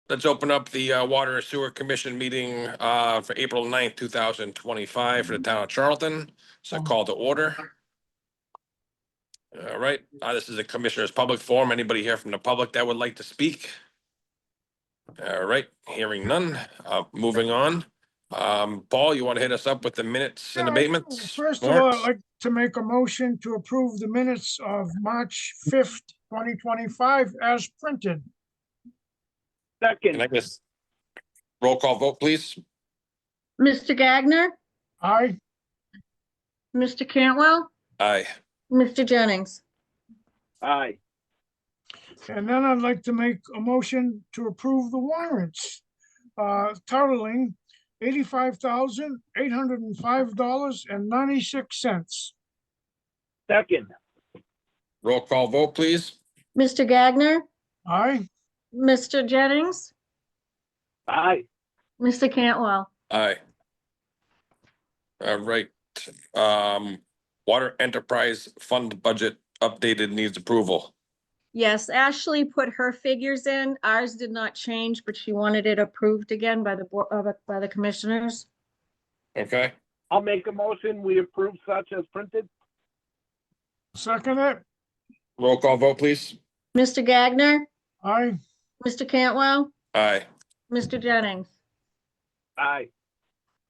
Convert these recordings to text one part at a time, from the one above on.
Let's open up the Water and Sewer Commission meeting for April 9th, 2025 for the town of Charlton. So call to order. All right, this is a commissioner's public forum. Anybody here from the public that would like to speak? All right, hearing none. Moving on. Paul, you want to hit us up with the minutes and abatements? First of all, I'd like to make a motion to approve the minutes of March 5th, 2025 as printed. Can I just roll call vote, please? Mr. Gagner, Aye. Mr. Cantwell, Aye. Mr. Jennings. Aye. And then I'd like to make a motion to approve the warrants totaling $85,805.96. Second. Roll call vote, please. Mr. Gagner, Aye. Mr. Jennings, Aye. Mr. Cantwell. Aye. All right. Water Enterprise Fund budget updated needs approval. Yes, Ashley put her figures in. Ours did not change, but she wanted it approved again by the board, by the commissioners. Okay, I'll make a motion. We approve such as printed. Second it. roll call vote, please. Mr. Gagner, Aye. Mr. Cantwell, Aye. Mr. Jennings. Aye.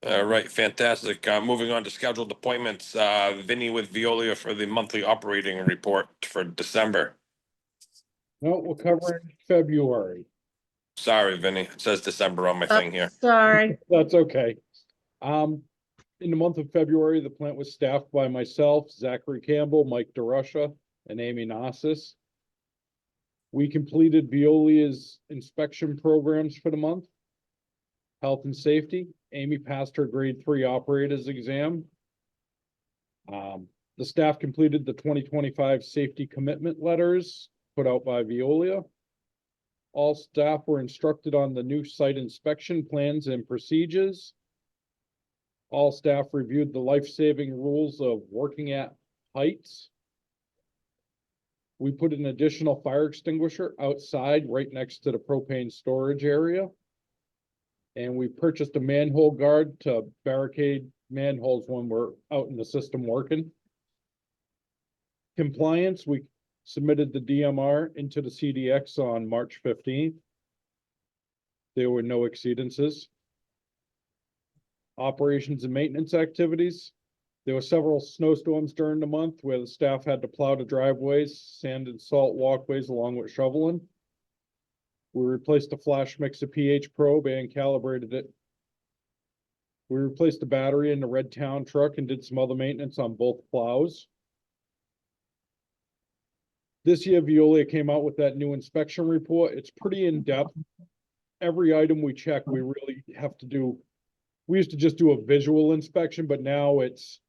All right, fantastic. Moving on to scheduled appointments, Vinny with Veolia for the monthly operating report for December. No, we'll cover in February. Sorry, Vinny, it says December on my thing here. Sorry. That's okay. In the month of February, the plant was staffed by myself, Zachary Campbell, Mike DeRusha, and Amy Nassis. We completed Veolia's inspection programs for the month. Health and safety, Amy passed her grade 3 operators exam. The staff completed the 2025 safety commitment letters put out by Veolia. All staff were instructed on the new site inspection plans and procedures. All staff reviewed the life-saving rules of working at heights. We put an additional fire extinguisher outside right next to the propane storage area. And we purchased a manhole guard to barricade manholes when we're out in the system working. Compliance, we submitted the DMR into the CDX on March 15th. There were no exceedances. Operations and maintenance activities. There were several snowstorms during the month where the staff had to plow the driveways, sand and salt walkways along with shoveling. We replaced the flash mixer pH probe and calibrated it. We replaced the battery in the Red Town truck and did some other maintenance on both plows. This year, Veolia came out with that new inspection report. It's pretty in-depth. Every item we check, we really have to do. We used to just do a visual inspection, but now it's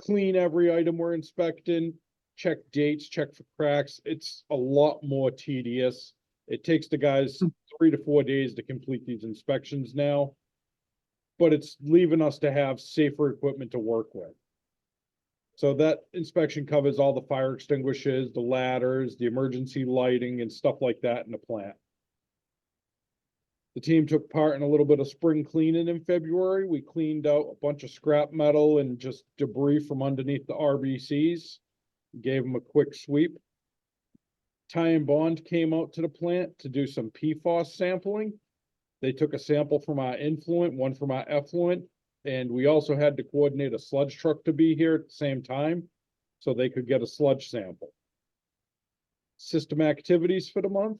clean every item we're inspecting, check dates, check for cracks. It's a lot more tedious. It takes the guys 3 to 4 days to complete these inspections now, but it's leaving us to have safer equipment to work with. So that inspection covers all the fire extinguishers, the ladders, the emergency lighting and stuff like that in the plant. The team took part in a little bit of spring cleaning in February. We cleaned out a bunch of scrap metal and just debris from underneath the RBCs. Gave them a quick sweep. Ty and Bond came out to the plant to do some PFAS sampling. They took a sample from our influent, one from our effluent, and we also had to coordinate a sludge truck to be here at the same time so they could get a sludge sample. System activities for the month.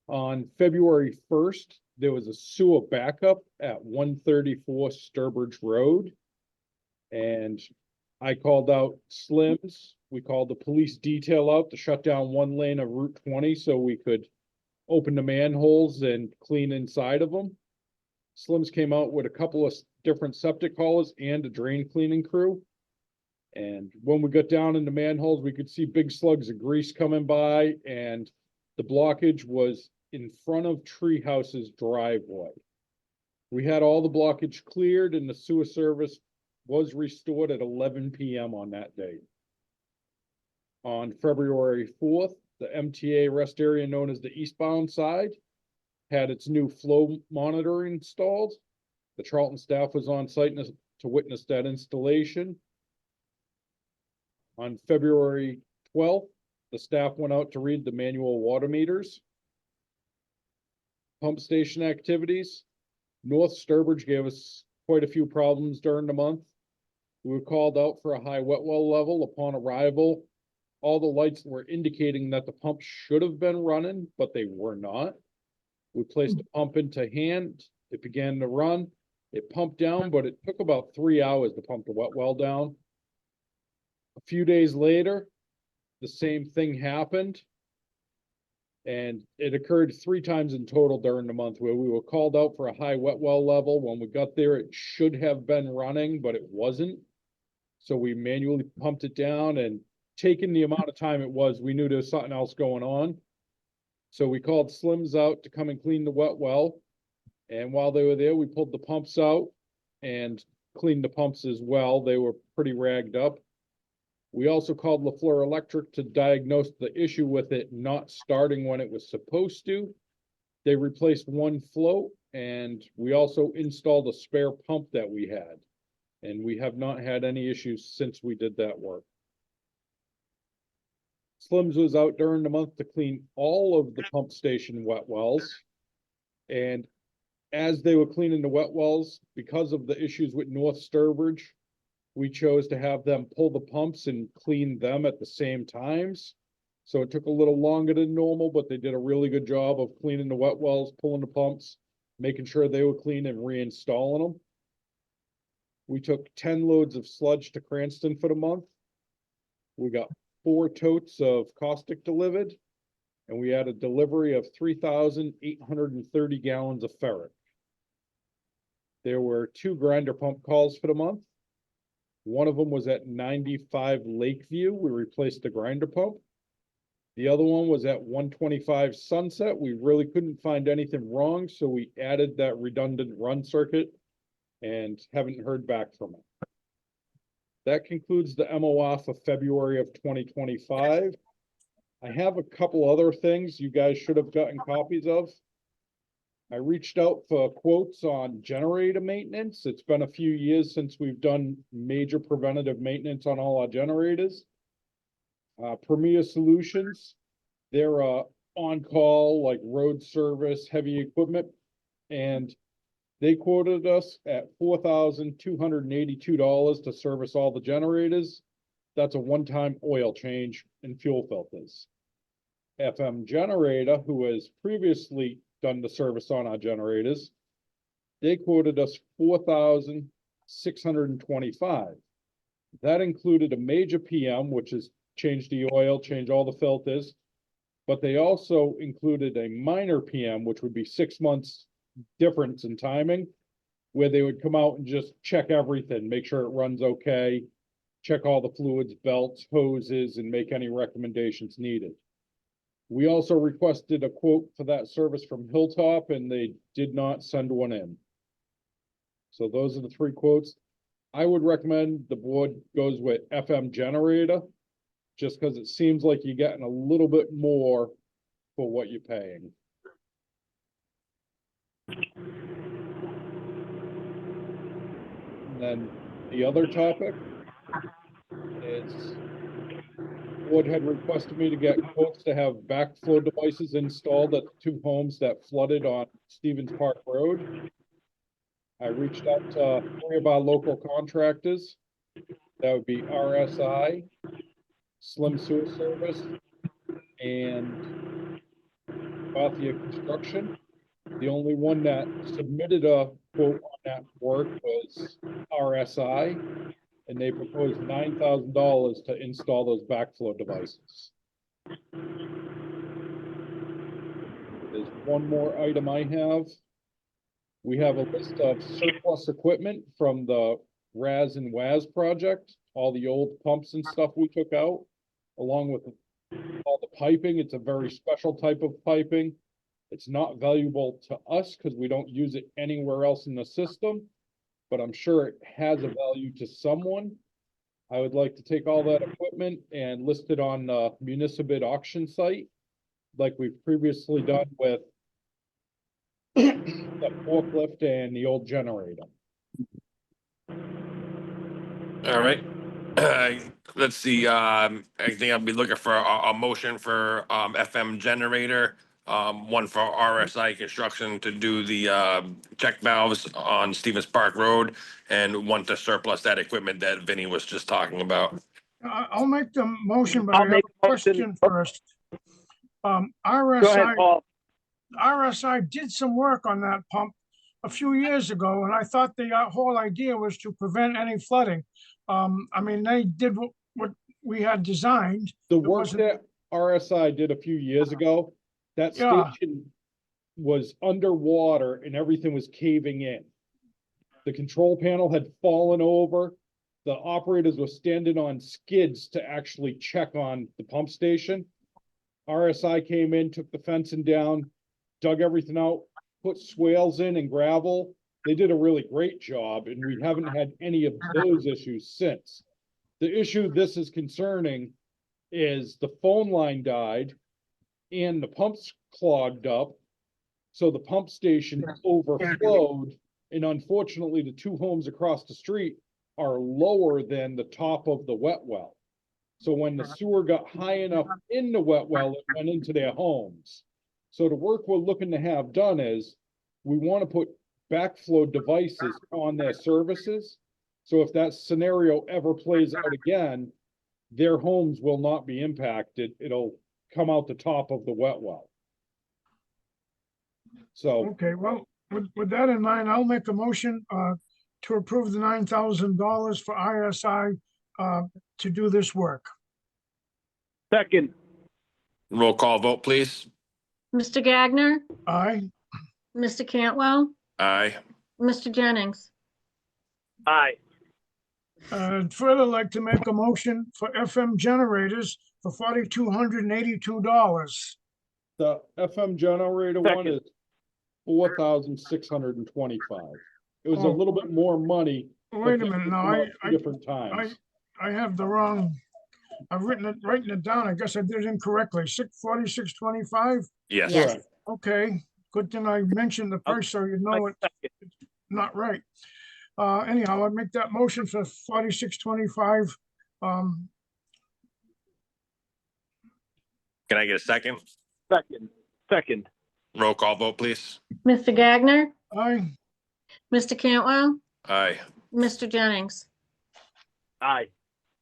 On February 1st, there was a sewer backup at 134 Sturbridge Road. And I called out Slims. We called the police detail out to shut down one lane of Route 20 so we could open the manholes and clean inside of them. Slims came out with a couple of different septic haulers and a drain cleaning crew. And when we got down in the manholes, we could see big slugs of grease coming by, and the blockage was in front of Treehouse's driveway. We had all the blockage cleared and the sewer service was restored at 11 p.m. on that day. On February 4th, the MTA rest area known as the eastbound side had its new flow monitor installed. The Charlton staff was on site to witness that installation. On February 12th, the staff went out to read the manual water meters. Pump station activities. North Sturbridge gave us quite a few problems during the month. We were called out for a high wet well level. Upon arrival, all the lights were indicating that the pump should have been running, but they were not. We placed the pump into hand. It began to run. It pumped down, but it took about 3 hours to pump the wet well down. A few days later, the same thing happened. And it occurred 3 times in total during the month where we were called out for a high wet well level. When we got there, it should have been running, but it wasn't. So we manually pumped it down, and taking the amount of time it was, we knew there was something else going on. So we called Slims out to come and clean the wet well. And while they were there, we pulled the pumps out and cleaned the pumps as well. They were pretty ragged up. We also called LaFleur Electric to diagnose the issue with it not starting when it was supposed to. They replaced one float, and we also installed a spare pump that we had. And we have not had any issues since we did that work. Slims was out during the month to clean all of the pump station wet wells. And as they were cleaning the wet wells, because of the issues with North Sturbridge, we chose to have them pull the pumps and clean them at the same times. So it took a little longer than normal, but they did a really good job of cleaning the wet wells, pulling the pumps, making sure they were clean and reinstalling them. We took 10 loads of sludge to Cranston for the month. We got 4 totes of caustic delivered, and we had a delivery of 3,830 gallons of ferric. There were 2 grinder pump calls for the month. One of them was at 95 Lakeview. We replaced the grinder pump. The other one was at 125 Sunset. We really couldn't find anything wrong, so we added that redundant run circuit and haven't heard back from it. That concludes the MOR for February of 2025. I have a couple other things you guys should have gotten copies of. I reached out for quotes on generator maintenance. It's been a few years since we've done major preventative maintenance on all our generators. Premier Solutions, they're on-call, like road service, heavy equipment, and they quoted us at $4,282 to service all the generators. That's a one-time oil change and fuel filters. FM Generator, who has previously done the service on our generators, they quoted us $4,625. That included a major PM, which is change the oil, change all the filters, but they also included a minor PM, which would be 6 months difference in timing, where they would come out and just check everything, make sure it runs okay, check all the fluids, belts, hoses, and make any recommendations needed. We also requested a quote for that service from Hilltop, and they did not send one in. So those are the 3 quotes. I would recommend the board goes with FM Generator, just because it seems like you're getting a little bit more for what you're paying. And then the other topic is board had requested me to get quotes to have backflow devices installed at the 2 homes that flooded on Stevens Park Road. I reached out to 3 of our local contractors. That would be RSI, Slim Sewer Service, and Bethia Construction. The only one that submitted a quote on that work was RSI, and they proposed $9,000 to install those backflow devices. There's one more item I have. We have a list of surplus equipment from the RAS and WAS project, all the old pumps and stuff we took out, along with all the piping. It's a very special type of piping. It's not valuable to us because we don't use it anywhere else in the system, but I'm sure it has a value to someone. I would like to take all that equipment and list it on the municipal bid auction site, like we've previously done with the forklift and the old generator. All right. Let's see, I think I'll be looking for a motion for, FM generator. One for RSI Construction to do the, check valves on Stevens Park Road, and one to surplus that equipment that Vinny was just talking about. I'll make the motion, but I I'll have make a a motion. question first. Go ahead, RSI, Paul. RSI did some work on that pump a few years ago, and I thought the whole idea was to prevent any flooding. I mean, they did what we had designed. The It work wasn't- that RSI did a few years ago, that Yeah. station was underwater and everything was caving in. The control panel had fallen over. The operators were standing on skids to actually check on the pump station. RSI came in, took the fencing down, dug everything out, put swales in and gravel. They did a really great job, and we haven't had any of those issues since. The issue this is concerning is the phone line died and the pumps clogged up. So the pump station overflowed, and unfortunately, the two homes across the street are lower than the top of the wet well. So when the sewer got high enough in the wet well, it went into their homes. So the work we're looking to have done is, we want to put backflow devices on their services. So if that scenario ever plays out again, their homes will not be impacted. It'll come out the top of the wet well. So Okay, well, with that in mind, I'll make a motion to approve the $9,000 for ISI to do this work. Second, Roll call vote, please. Mr. Gagner, Aye, Mr. Cantwell, Aye. Mr. Jennings. aye. I'd further like to make a motion for FM generators for $4,282. the FM generator one Second. is 4,625. It was a Oh. little bit more money. but Wait a that minute, was now, come out I, two different times. I have the wrong, writing it down, I guess I did it incorrectly, 4625? Yes. Correct. Okay, good thing I mentioned the price, so you know it's not right. Anyhow, I make that motion for 4625. Can I get a second? Second, Roll call vote, please. Mr. Gagner, Aye, Mr. Cantwell, Aye. Mr. Jennings. aye.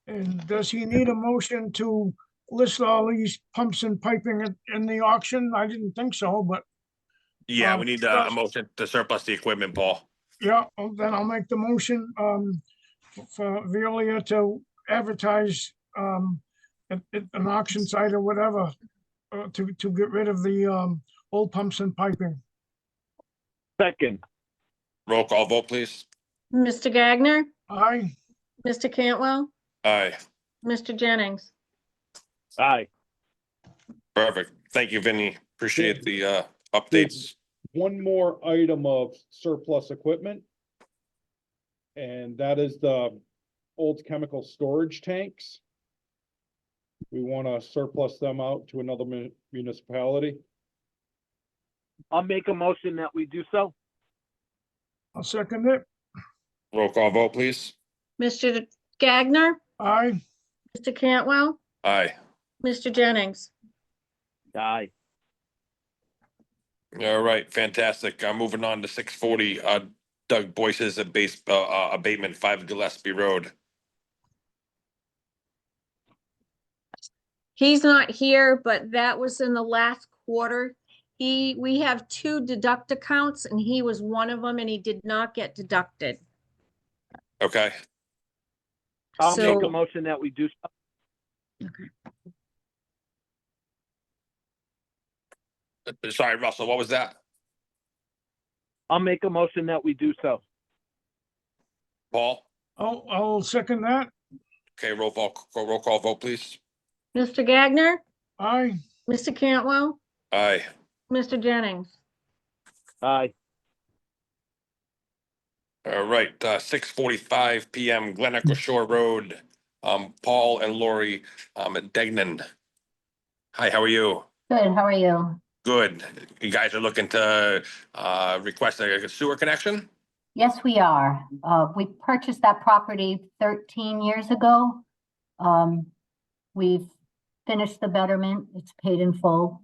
and does he need a motion to list all these pumps and piping in the auction? I didn't think so, but Yeah, Um, we need a motion to surplus the equipment, Paul. yeah, well, then I'll make the motion for Veolia to advertise at an auction site or whatever to get rid of the old pumps and piping. Second, Roll call vote, please. Mr. Gagner, Aye, Mr. Cantwell, Aye. Mr. Jennings. aye. Perfect. Thank you, Vinny. Appreciate the updates. One more item of surplus equipment. And that is the old chemical storage tanks. We want to surplus them out to another municipality. I'll make a motion that we do so. I'll second it. Roll call vote, please. Mr. Gagner, Aye, Mr. Cantwell, Aye. Mr. Jennings. Aye. All right, fantastic. Moving on to 640, Doug Boyce's abatement 5 Gillespie Road. He's not here, but that was in the last quarter. We have 2 deduct accounts and he was one of them and he did not get deducted. Okay, I'll make a So- motion that we do so. sorry, Russell, what was that? I'll make a motion that we do so. Paul? I'll second that. Okay, roll call vote, please. Mr. Gagner, Aye, Mr. Cantwell, Aye. Mr. Jennings. Aye. All right, 6:45 PM, Glen Echo Shore Road. Paul and Lori, Degnan. Hi, how are you? Good, how are you? Good. You guys are looking to request a sewer connection? Yes, we are. We purchased that property 13 years ago. We've finished the betterment. It's paid in full.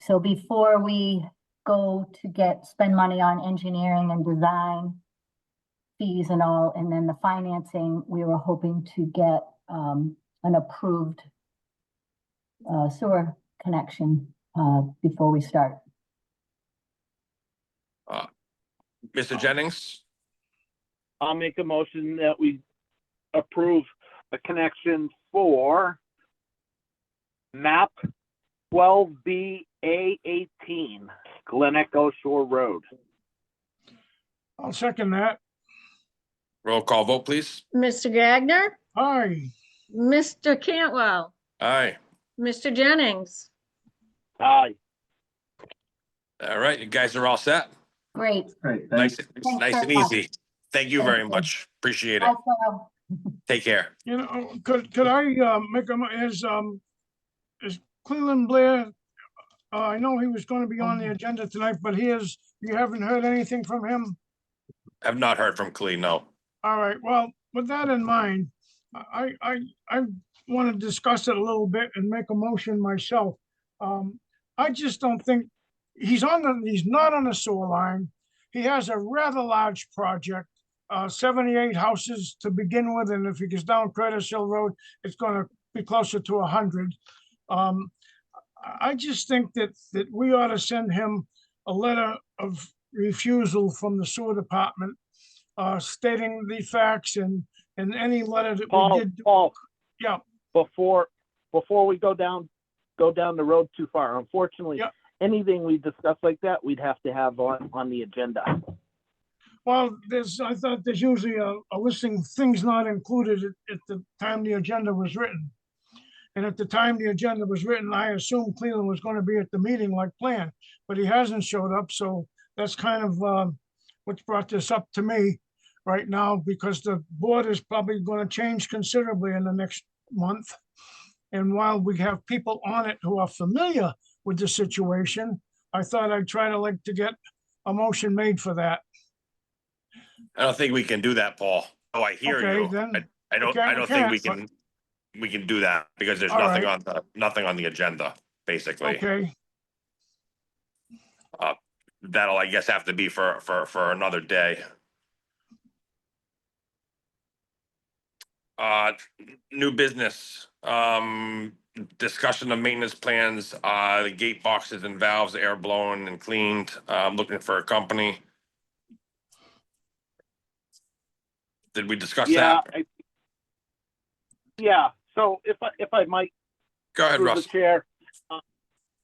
So before we go to spend money on engineering and design fees and all, and then the financing, we were hoping to get an approved sewer connection before we start. Mr. Jennings? I'll make a motion that we approve a connection for map 12B A18, Glen Echo Shore Road. I'll second that. Roll call vote, please. Mr. Gagner, Aye. Mr. Cantwell, Aye. Mr. Jennings. Aye. All right, you guys are all set? Great. Nice, Thanks nice and very much. easy. Thank you very much. Appreciate it. Bye, Carl. Take care. You know, could I make is Cleveland Blair? I know he was gonna be on the agenda tonight, but you haven't heard anything from him? Have not heard from Clee, no. All right, well, with that in mind, I want to discuss it a little bit and make a motion myself. I just don't think, he's not on the sewer line. He has a rather large project, 78 houses to begin with, and if he gets down Curtis Hill Road, it's gonna be closer to 100. I just think that we ought to send him a letter of refusal from the sewer department, stating the facts and any letter that we Paul, did. Paul, Yeah, before we go down the road too far, unfortunately, Yeah. anything we discuss like that, we'd have to have on the agenda. well, I thought there's usually a listing of things not included at the time the agenda was written. And at the time the agenda was written, I assumed Cleveland was gonna be at the meeting like planned, but he hasn't showed up, so that's kind of what's brought this up to me right now, because the board is probably gonna change considerably in the next month. And while we have people on it who are familiar with the situation, I thought I'd try to get a motion made for that. I don't think we can do that, Paul. Oh, I hear Okay, you. then I don't we think we can't, can do that because there's All nothing on the agenda, basically. okay, That'll, I guess, have to be for another day. New business, discussion of maintenance plans, the gate boxes and valves, air blown and cleaned, looking for a company. Did we discuss Yeah, that? yeah. So if I might, Go ahead, through the Russ. chair,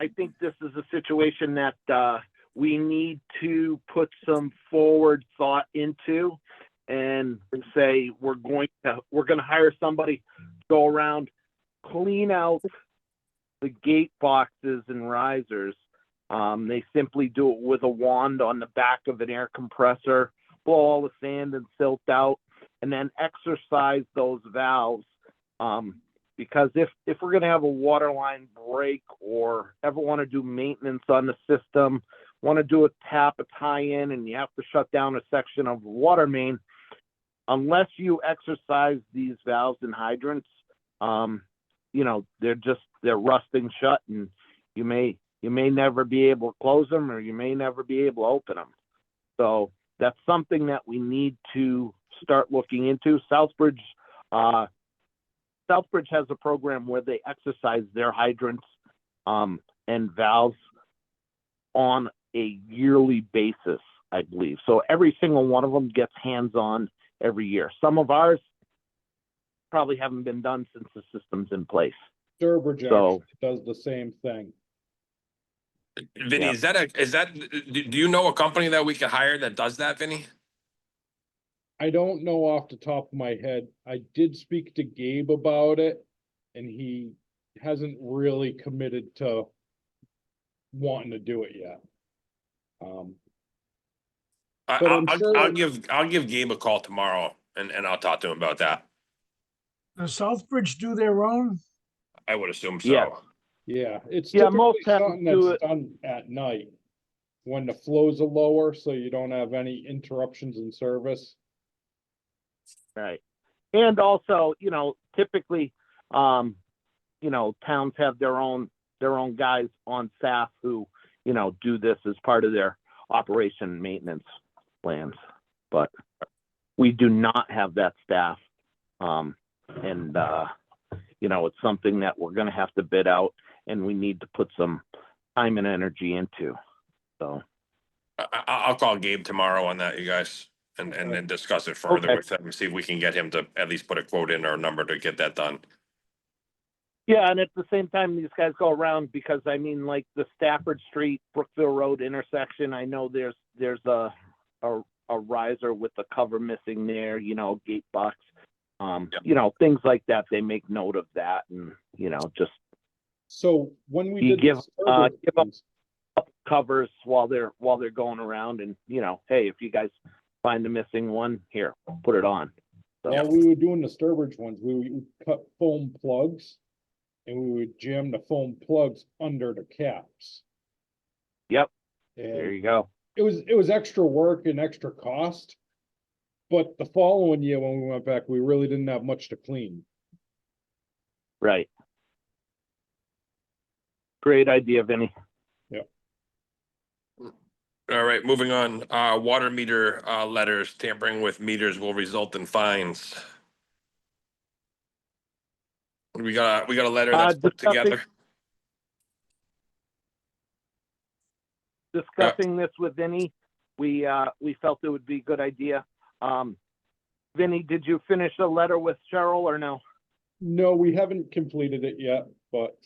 I think this is a situation that we need to put some forward thought into and say we're going to hire somebody to go around, clean out the gate boxes and risers. They simply do it with a wand on the back of an air compressor, blow all the sand and silt out, and then exercise those valves. Because if we're going to have a water line break or ever want to do maintenance on the system, want to do a tie-in, and you have to shut down a section of water main, unless you exercise these valves and hydrants, they're rusting shut, and you may never be able to close them, or you may never be able to open them. So that's something that we need to start looking into. Southbridge has a program where they exercise their hydrants and valves on a yearly basis, I believe. So every single one of them gets hands-on every year. Some of ours probably haven't been done since the system's in place. Sturbridge So- actually does the same thing. Vinny, Yeah. do you know a company that we can hire that does that, Vinny? I don't know off the top of my head. I did speak to Gabe about it, and he hasn't really committed to wanting to do it yet. But I'm sure- I'll give Gabe a call tomorrow and I'll talk to him about that. does Southbridge do their own? I would assume Yeah. so. Yeah, it's Yeah, most typically towns something do that's done at night. When the flows are lower, so you don't have any interruptions in service. Right. And also, typically, towns have their own guys on staff who, do this as part of their operation and maintenance plans. But we do not have that staff. It's something that we're gonna have to bid out and we need to put some time and energy into. So, I'll call Gabe tomorrow on that, you guys, and then discuss it further Okay. with him, see if we can get him to at least put a quote in or a number to get that done. yeah, and at the same time, these guys go around because like the Stafford Street, Brookville Road intersection, I know there's a riser with the cover missing there, gate box. Things like that, they make note of that and, just So when we You did. give, the service give up- ones, up covers while they're going around and, hey, if you guys find the missing one, here, put it on. So, While we were doing the Sturbridge ones, we would cut foam plugs. And we would jam the foam plugs under the caps. Yep. There And you go. it was extra work and extra cost. But the following year when we went back, we really didn't have much to clean. Right. Great idea, Vinny. All right, moving on, water meter, letters, tampering with meters will result in fines. We got a letter that's put Discussing- together. Discussing this with Vinny, we felt it would be a good idea. Vinny, did you finish the letter with Cheryl or no? No, we haven't completed it yet, but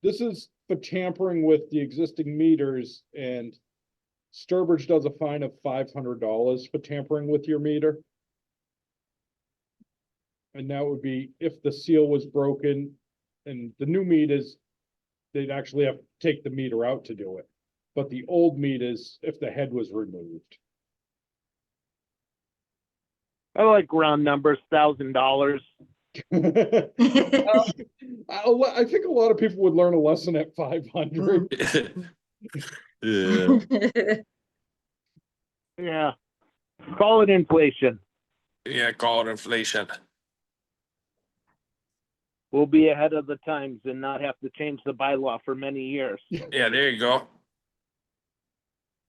this is for tampering with the existing meters and Sturbridge does a fine of $500 for tampering with your meter. And that would be if the seal was broken and the new meters, they'd actually have to take the meter out to do it. But the old meters, if the head was removed. I like round numbers, $1,000. I think a lot of people would learn a lesson at 500. Yeah. Yeah. Call it inflation. Yeah, call it inflation. We'll be ahead of the times and not have to change the bylaw for many years. Yeah, there you go.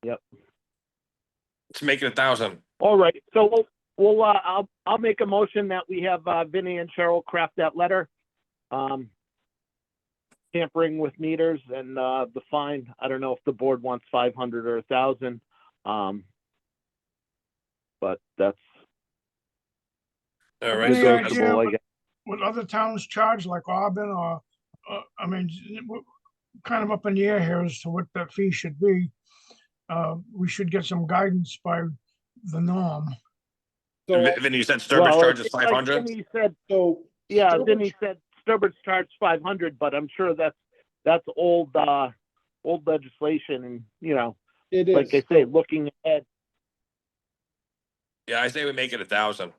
Yep. Let's make it 1,000. All right, so I'll make a motion that we have Vinny and Cheryl craft that letter. Tampering with meters and the fine. I don't know if the board wants 500 or 1,000. But that's All right. Any so idea negotiable, I guess. what other towns charge, like Auburn or, we're kind of up in the air here as to what that fee should be. We should get some guidance by the norm. So, Then you said Sturbridge Well, charges it's like 500? Vinny said, so. yeah, Sturbridge- Vinny said Sturbridge charged 500, but I'm sure that's old legislation and, It is. like I say, looking ahead. Yeah, I say we make it 1,000.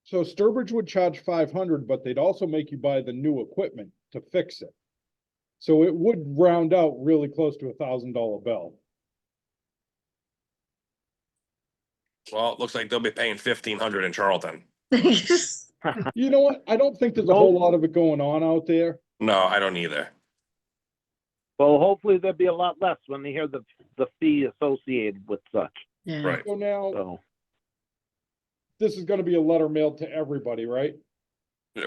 So Sturbridge would charge 500, but they'd also make you buy the new equipment to fix it. So it would round out really close to $1,000 bill. Well, it looks like they'll be paying 1,500 in Charlton. You know what? I don't think there's a whole lot of it going on out there. No, I don't either. Well, hopefully there'll be a lot less when they hear the fee associated with such. Right. So now, So, this is gonna be a letter mailed to everybody, right?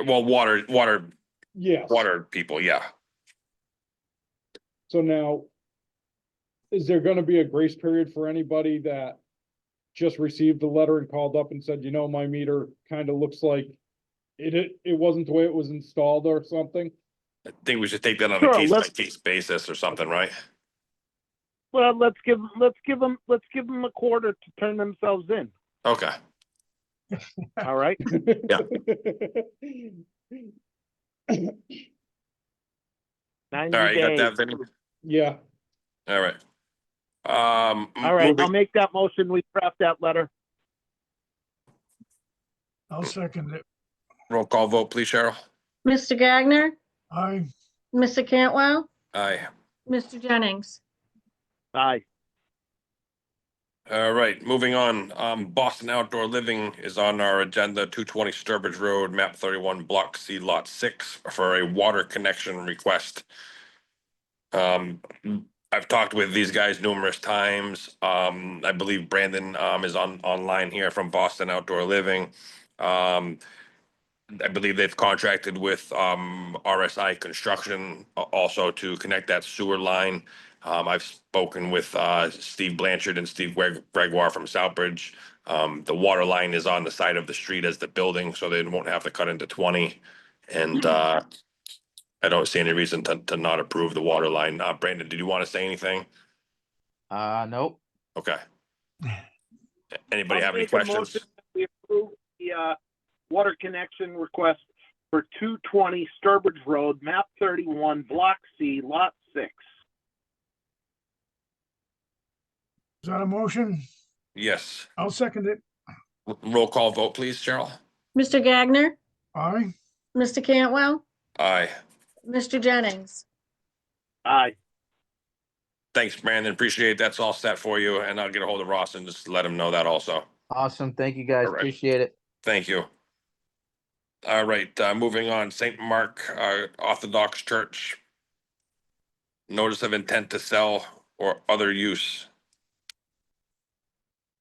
Well, water Yes. people, yeah. So now, is there gonna be a grace period for anybody that just received the letter and called up and said, my meter kind of looks like it wasn't the way it was installed or something? I think we should take that on Sure, a case by let's- case basis or something, right? well, let's give them a quarter to turn themselves in. Okay. All right. Yeah. 90 All right, you got days. that, Vinny? Yeah, All right. All right, moving- I'll make that motion. We craft that letter. I'll second it. Roll call vote, please, Cheryl. Mr. Gagner, Aye. Mr. Cantwell, Aye. Mr. Jennings. Aye. All right, moving on. Boston Outdoor Living is on our agenda, 220 Sturbridge Road, map 31, block C, lot 6, for a water connection request. I've talked with these guys numerous times. I believe Brandon is online here from Boston Outdoor Living. I believe they've contracted with RSI Construction also to connect that sewer line. I've spoken with Steve Blanchard and Steve Gregoire from Southbridge. The water line is on the side of the street as the building, so they won't have to cut into 20. And I don't see any reason to not approve the water line. Brandon, did you want to say anything? Nope. Okay. Anybody I'll have any make a motion questions? that we approve the water connection request for 220 Sturbridge Road, map 31, block C, lot 6. Is that a motion? Yes. I'll second it. Roll call vote, please, Cheryl. Mr. Gagner, Aye. Mr. Cantwell, Aye. Mr. Jennings. Aye. Thanks, Brandon. Appreciate it. That's all set for you, and I'll get a hold of Ross and just let him know that also. Awesome. Thank you, guys. All right. Appreciate it. Thank you. All right, moving on, St. Mark Orthodox Church. Notice of intent to sell or other use.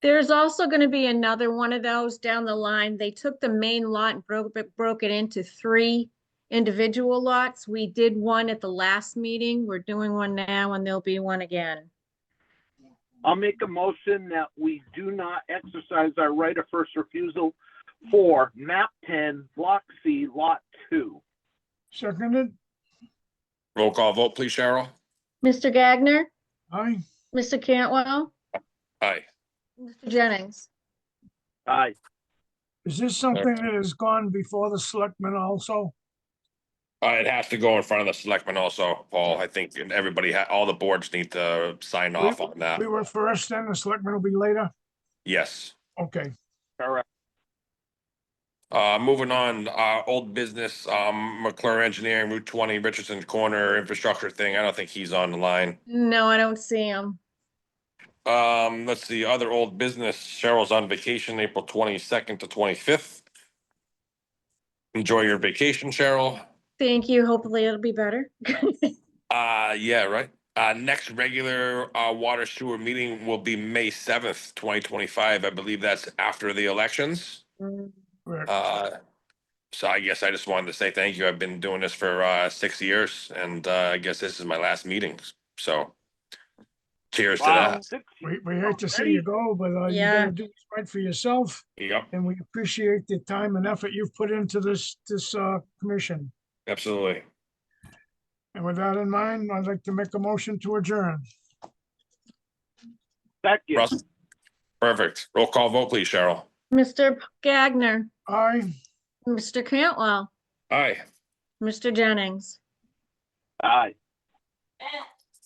There's also going to be another one of those down the line. They took the main lot and broke it into 3 individual lots. We did one at the last meeting. We're doing one now, and there'll be one again. I'll make a motion that we do not exercise our right of first refusal for map 10, block C, lot 2. Seconded. Roll call vote, please, Cheryl. Mr. Gagner, Aye. Mr. Cantwell, Aye. Mr. Jennings. Aye. Is this something that has gone before the selectmen also? It has to go in front of the selectmen also, Paul. I think everybody, all the boards need to sign off on that. We were first, then the selectmen will be later? Yes. Okay. Correct. Moving on, old business, McClure Engineering, Route 20, Richardson Corner infrastructure thing. I don't think he's on the line. No, I don't see him. Let's see, other old business. Cheryl's on vacation, April 22nd to 25th. Enjoy your vacation, Cheryl. Thank you. Hopefully it'll be better. Yeah, right. Next regular water sewer meeting will be May 7th, 2025. I believe that's after the elections. Correct. So I guess I just wanted to say thank you. I've been doing this for 6 years, and I guess this is my last meeting. So cheers to Wow. that. 6 We hate to see you go, but you Yeah. gotta do what's right for yourself, Yep, and we appreciate the time and effort you've put into this commission. absolutely. And with that in mind, I'd like to make a motion to adjourn. Second. Russ? Perfect. Roll call vote, please, Cheryl. Mr. Gagner, Aye. Mr. Cantwell, Aye. Mr. Jennings. Aye.